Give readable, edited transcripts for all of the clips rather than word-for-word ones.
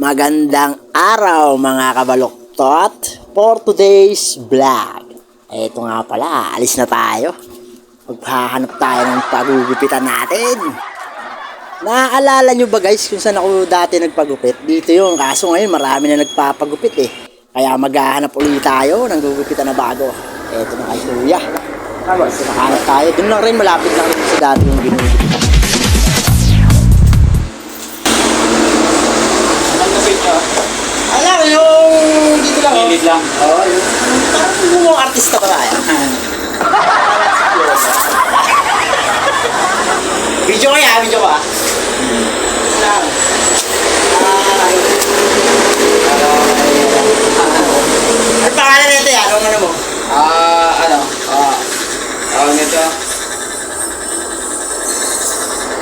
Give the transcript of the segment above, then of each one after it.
Magandang araw mga kabaluktot for today's vlog. Eto nga pala, alis na tayo. Maghahanap tayo ng pagugupitan natin. Naaalala nyo ba guys kung saan ako dati nagpagupit? Dito yun, kaso ngayon marami na nagpapagupit eh. Kaya maghahanap ulit tayo ng gugupitan na bago. Eto na kay Kuya. So nakahanap tayo, dun lang rin, malapit lang rin sa dati yung ginugupitan. Alam mo yung dito lang. Gilid lang. Oo, yung parang bumong artista pa tayo. Video ko ya, video ko ah. Lang. Ano pangalan nito yan? Anong ano mo? Tawag nito.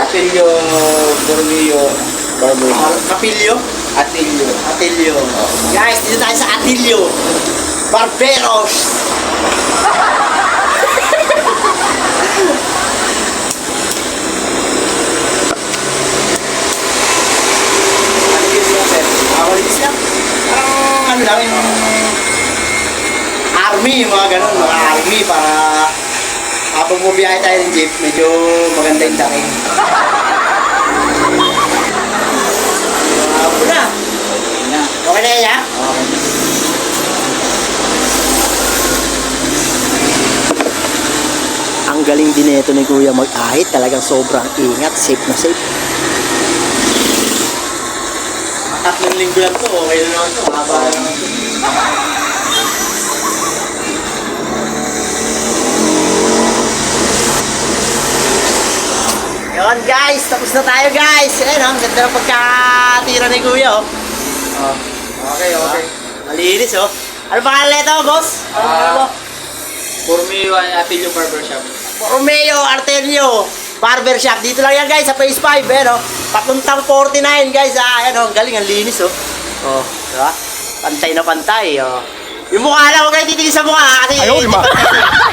Atilio Bormio Barber. Kapilyo? Atilio. Atilio. Guys, dito tayo sa Atilio Barberos. Malinis lang. Parang ano lang yung army, yung mga ganun, mga army para habang bumiyahe tayo ng jeep, medyo maganda yung dating. Ako na. Okay na yan, ha? Okay. Ang galing din ito ni Kuya mag-ahit, talagang sobrang ingat, safe na safe. Tatlong linggo lang to, okay na naman to, haba na naman to. Yun guys, tapos na tayo guys. Ayan ang ganda ng pagkatira ni Kuya oh. Okay. Malinis oh. Ano pangalan nito boss? Ano mo? Bormio Atilio Barber Shop. Romeo Artelio Barbershop. Dito lang yan guys sa Phase 5 eh no. Papuntang 49 guys ah. Ayan oh, ang galing, ang linis oh. Oh, diba? Pantay na pantay oh. Yung mukha lang, huwag kayo titigil sa mukha kasi ayaw lima.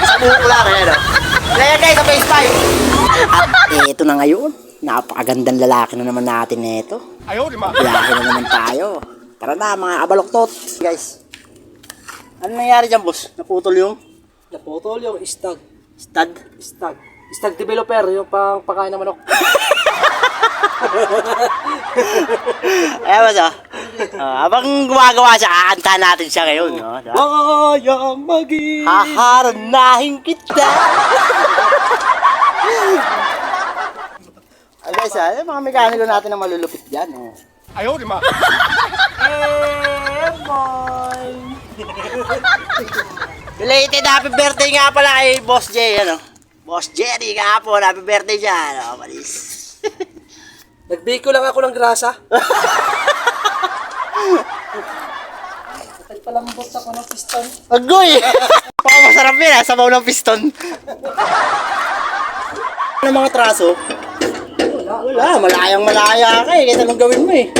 Sa buhok lang ayan oh. Kaya guys sa Phase 5. At eto na ngayon, napakagandang lalaki na naman natin nito. Ayaw lima. Biyahe na naman tayo. Tara na mga abaloktot guys. Ano nangyari dyan boss? Naputol yung stag. stud? Stag developer, yung pangpakain ng manok. Ayan ba siya? Habang gumagawa siya, kakantahan natin siya ngayon. No? Bayang maging Haharanahin kita. Ay guys, yung mga mekaniko natin na malulupit dyan. Oh. ayaw, di ma. Boy. Belated happy birthday nga pala kay Boss J, ano? Boss Jerry nga po, happy birthday dyan. Oh, malis. Nagbiko lang ako ng grasa. Nagpalambot ako ng piston. Agoy! Baka masarap yun, sabaw ng piston. Ano mga traso? Wala, malayang-malaya ka eh. Kahit anong gawin mo eh.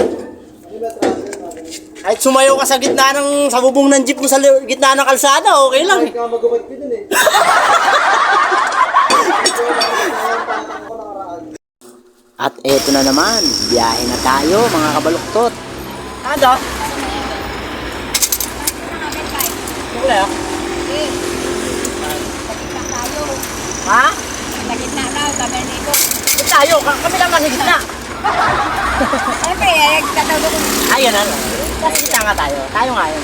Kahit sumayo ka sa gitna ng, sa bubong ng jeep mo sa gitna ng kalsada, okay lang eh. Magubad ko dun eh. At eto na naman, biyahe na tayo mga kabaluktot. Ano? Wala ah. Ha? Nagitna daw, sabi nito. Tayo, kami lang nasa gitna. Siyempre, nagtatawag ko. Ayun na. Nasa gitna nga tayo. Tayo nga yun.